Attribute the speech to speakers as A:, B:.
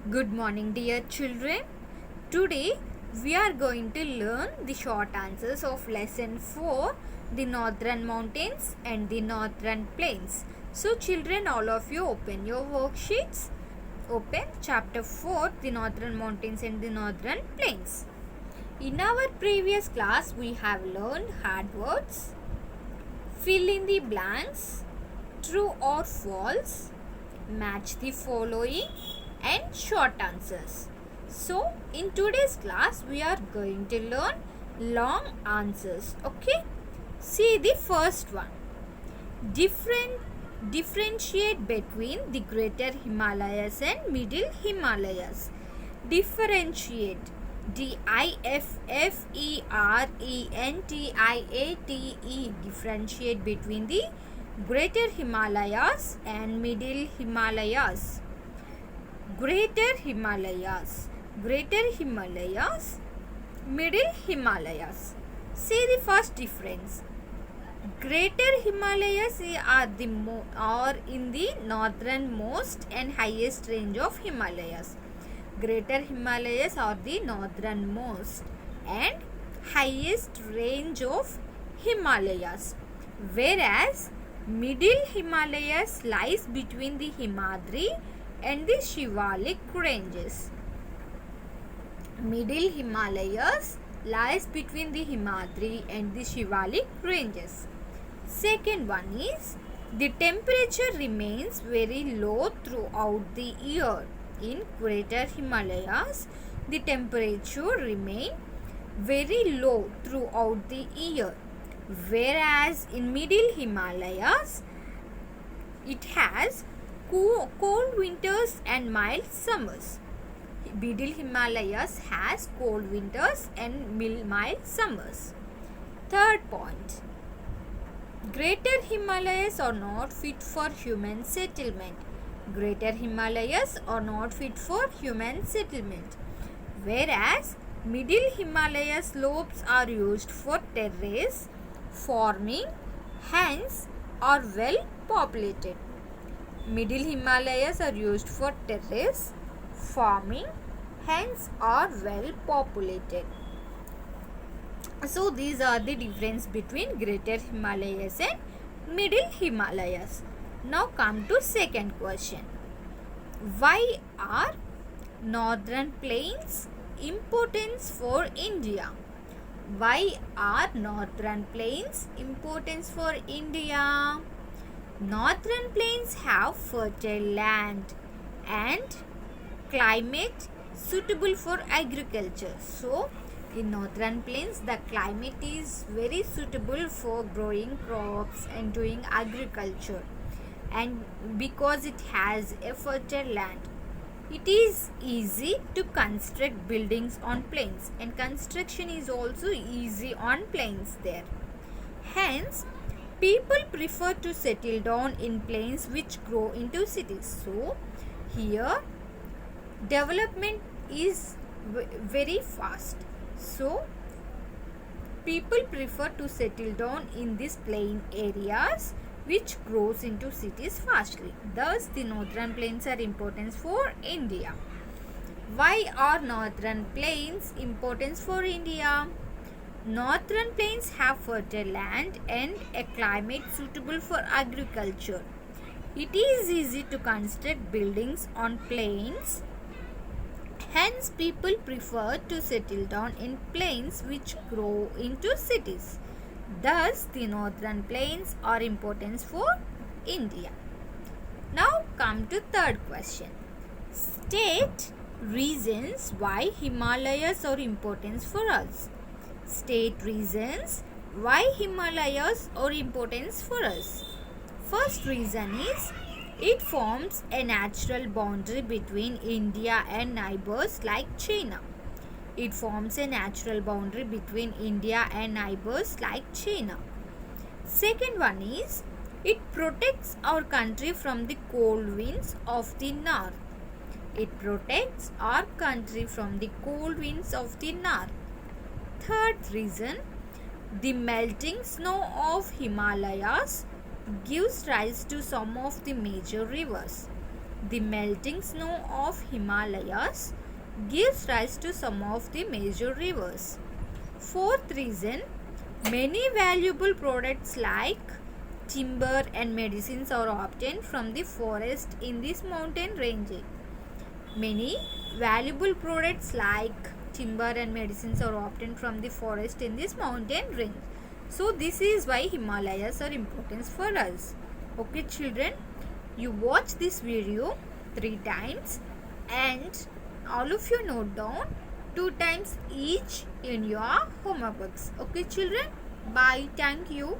A: Good morning, dear children. Today we are going to learn the short answers of lesson 4, the northern mountains and the northern plains. So, children, all of you open your worksheets. Open chapter 4, the northern mountains and the northern plains. In our previous class, we have learned hard words, fill in the blanks, true or false, match the following, and short answers. So, in today's class, we are going to learn long answers. Okay? See the first one. Differentiate between the greater Himalayas and middle Himalayas. Differentiate. Differentiate. Differentiate between the greater Himalayas and middle Himalayas. Greater Himalayas, middle Himalayas. See the first difference. Greater Himalayas are in the northernmost and highest range of Himalayas. Greater Himalayas are the northernmost and highest range of Himalayas, whereas middle Himalayas lies between the Himadri and the Shivalik ranges. Middle Himalayas lies between the Himadri and the Shivalik ranges. Second one is the temperature remains very low throughout the year. In greater Himalayas, the temperature remains very low throughout the year, whereas in middle Himalayas, it has cold winters and mild summers. Middle Himalayas has cold winters and mild summers. Third point. Greater Himalayas are not fit for human settlement. Greater Himalayas are not fit for human settlement, whereas middle Himalaya slopes are used for terrace farming, hence are well populated. Middle Himalayas are used for terrace farming, hence are well populated. So these are the difference between greater Himalayas and middle Himalayas. Now come to second question. Why are northern plains importance for India? Why are northern plains importance for India? Northern plains have fertile land and climate suitable for agriculture. So, in northern plains, the climate is very suitable for growing crops and doing agriculture. And because it has a fertile land, it is easy to construct buildings on plains, and construction is also easy on plains there. Hence, people prefer to settle down in plains which grow into cities. So, here development is very fast. So, people prefer to settle down in these plain areas which grows into cities fastly. Thus, the northern plains are important for India. Why are northern plains important for India? Northern plains have fertile land and a climate suitable for agriculture. It is easy to construct buildings on plains. Hence, people prefer to settle down in plains which grow into cities. Thus, the northern plains are important for India. Now, come to third question. State reasons why Himalayas are important for us. State reasons why Himalayas are important for us. First reason is it forms a natural boundary between India and neighbors like China. It forms a natural boundary between India and neighbors like China. Second one is it protects our country from the cold winds of the north. It protects our country from the cold winds of the north. Third reason, the melting snow of Himalayas gives rise to some of the major rivers. The melting snow of Himalayas gives rise to some of the major rivers. Fourth reason, many valuable products like timber and medicines are obtained from the forest in this mountain range. Many valuable products like timber and medicines are obtained from the forest in this mountain range. So this is why Himalayas are important for us. Okay children, you watch this video 3 times and all of you note down 2 times each in your homework books. Okay children, bye, thank you.